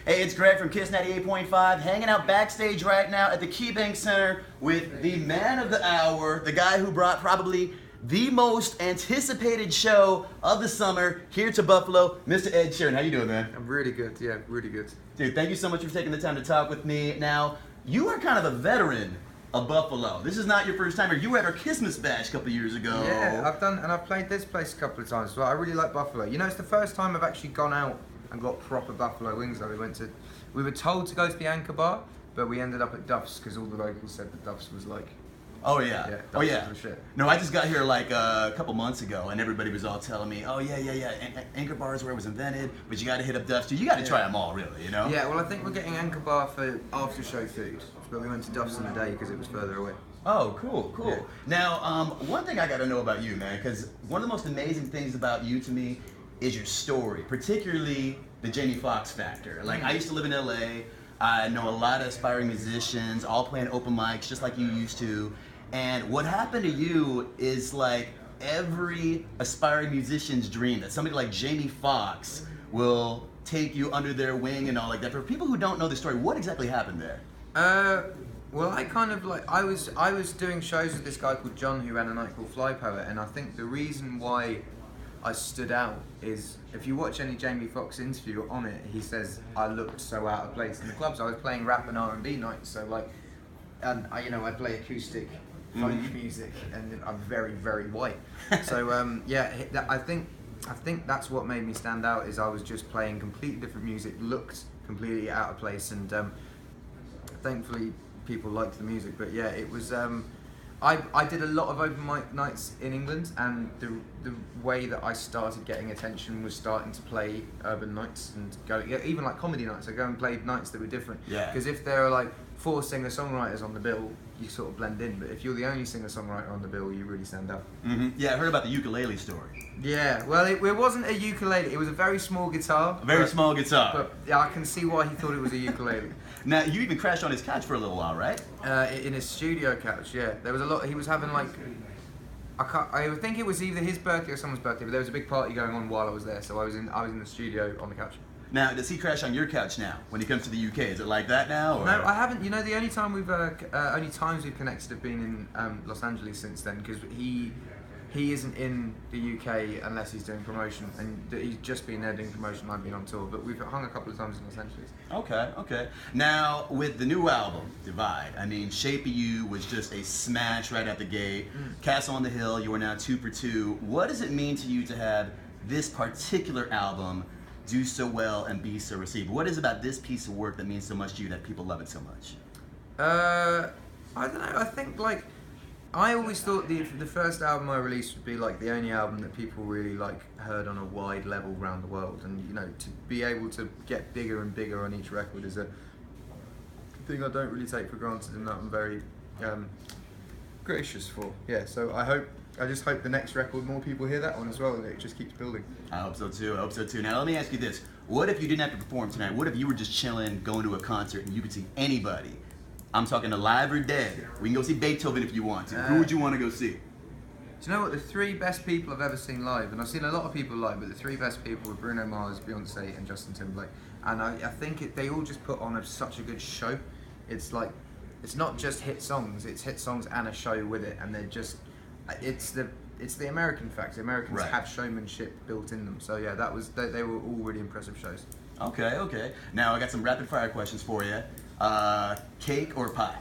Hey, it's Greg from Kiss 98.5, hanging out backstage right now at the KeyBank Center with the man of the hour, the guy who brought probably the most anticipated show of the summer here to Buffalo, Mr. Ed Sheeran. How you doing, man? I'm really good, yeah, really good. Dude, thank you so much for taking the time to talk with me. Now, you are kind of a veteran of Buffalo. This is not your first time here. You were at our Christmas bash a couple years ago. Yeah, I've played this place a couple of times, so I really like Buffalo. You know, it's the first time I've actually gone out and got proper buffalo wings. Though we were told to go to the Anchor Bar, but we ended up at Duff's because all the locals said that Duff's was like, oh yeah, Duff's oh yeah. was the shit. No, I just got here like a couple months ago, and everybody was all telling me, oh yeah. Anchor Bar is where it was invented, but you got to hit up Duff's too. You got to try them all, really, you know? Yeah, well, I think we're getting Anchor Bar for after show food, but we went to Duff's in the day because it was further away. Oh, cool. Yeah. Now, one thing I got to know about you, man, because one of the most amazing things about you to me is your story, particularly the Jamie Foxx factor. Like, I used to live in LA. I know a lot of aspiring musicians, all playing open mics just like you used to. And what happened to you is like every aspiring musician's dream, that somebody like Jamie Foxx will take you under their wing and all like that. For people who don't know the story, what exactly happened there? Well, I kind of like, I was doing shows with this guy called John who ran a night called Fly Poet, and I think the reason why I stood out is if you watch any Jamie Foxx interview on it, he says I looked so out of place in the clubs. I was playing rap and R&B nights, so like, and I play acoustic folk music, and I'm very, very white. So yeah, I think that's what made me stand out, is I was just playing completely different music, looked completely out of place, and thankfully people liked the music. But yeah, it was I did a lot of open mic nights in England, and the way that I started getting attention was starting to play urban nights and go, yeah, even like comedy nights. I go and play nights that were different. Yeah. Because if there are like 4 singer-songwriters on the bill, you sort of blend in. But if you're the only singer-songwriter on the bill, you really stand out. Mm-hmm. Yeah, I heard about the ukulele story. Yeah, well, it wasn't a ukulele. It was a very small guitar. A very small guitar. But yeah, I can see why he thought it was a ukulele. Now, you even crashed on his couch for a little while, right? In his studio couch, yeah. There was a lot. He was having like, I think it was either his birthday or someone's birthday, but there was a big party going on while I was there, so I was in the studio on the couch. Now, does he crash on your couch now when he comes to the UK? Is it like that now? Or? No, I haven't. You know, the only time only times we've connected have been in Los Angeles since then, because he isn't in the UK unless he's doing promotion, and he's just been there doing promotion. I've been on tour, but we've hung a couple of times in Los Angeles. Okay. Now, with the new album, Divide, I mean, Shape of You was just a smash right out the gate. Castle on the Hill, you are now 2 for 2. What does it mean to you to have this particular album do so well and be so received? What is about this piece of work that means so much to you that people love it so much? I don't know. I think like, I always thought the first album I released would be like the only album that people really like heard on a wide level around the world, and you know, to be able to get bigger and bigger on each record is a thing I don't really take for granted, and that I'm very gracious for. Yeah, so I just hope the next record more people hear that one as well, and it just keeps building. I hope so too. Now let me ask you this: what if you didn't have to perform tonight? What if you were just chilling, going to a concert, and you could see anybody? I'm talking alive or dead. We can go see Beethoven if you want to. Who would you want to go see? Do you know what? The 3 best people I've ever seen live, and I've seen a lot of people live, but the 3 best people were Bruno Mars, Beyonce, and Justin Timberlake. And I think they all just put on such a good show. It's like, it's not just hit songs, it's hit songs and a show with it, and they're just, it's the American factor. Americans Right. have showmanship built in them. So yeah, they were all really impressive shows. Okay. Now I got some rapid fire questions for you. Cake or pie?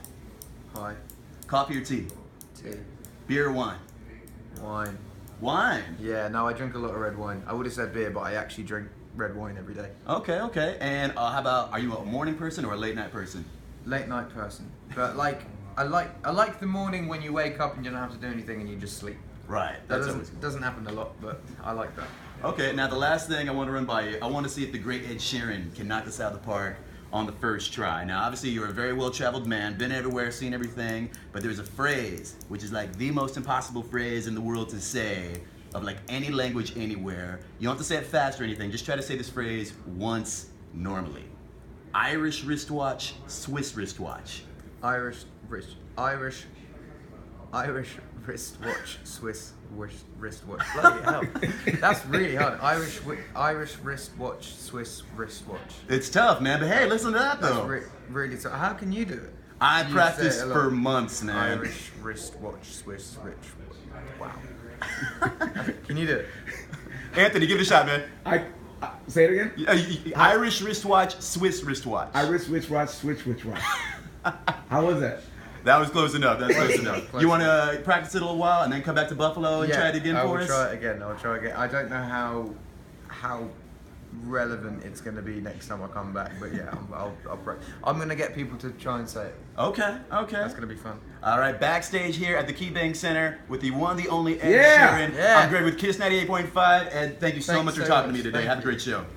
Pie. Coffee or tea? Tea. Beer or wine? Wine. Wine. Yeah, no, I drink a lot of red wine. I would have said beer, but I actually drink red wine every day. Okay. And how about, are you a morning person or a late night person? Late night person. But like, I like the morning when you wake up and you don't have to do anything and you just sleep. Right. That That's always doesn't happen a lot, but I like that. Okay, now the last thing I want to run by you, I want to see if the great Ed Sheeran can knock this out of the park on the first try. Now, obviously, you're a very well-traveled man, been everywhere, seen everything, but there's a phrase, which is like the most impossible phrase in the world to say, of like any language, anywhere. You don't have to say it fast or anything, just try to say this phrase once normally. Irish wristwatch, Swiss wristwatch. Irish wristwatch, Swiss wristwatch. Bloody hell, that's really hard. Irish wristwatch, Swiss wristwatch. It's tough, man. But hey, listen to that That's though. really tough. How can you do it? I You practiced say it a for lot. months, man. Irish wristwatch, Swiss wristwatch. Wow. Can you do it? Anthony, give it a shot, man. Say it again. Irish wristwatch, Swiss wristwatch. Irish wristwatch, Swiss wristwatch. How was that? That was close enough. That's close enough. Close You want to practice it a little while and then come back to Buffalo and try it again for us? I'll try it again. I don't know how relevant it's going to be next time I come back, but yeah, I'm going to get people to try and say it. Okay. That's going to be fun. All right, backstage here at the KeyBank Center with the one, the only Ed Yeah. Sheeran. Yeah. I'm Greg with Kiss 98.5, and thank you so Thanks much for so talking to much. me today. Thank Have a you. great show. Pleasure.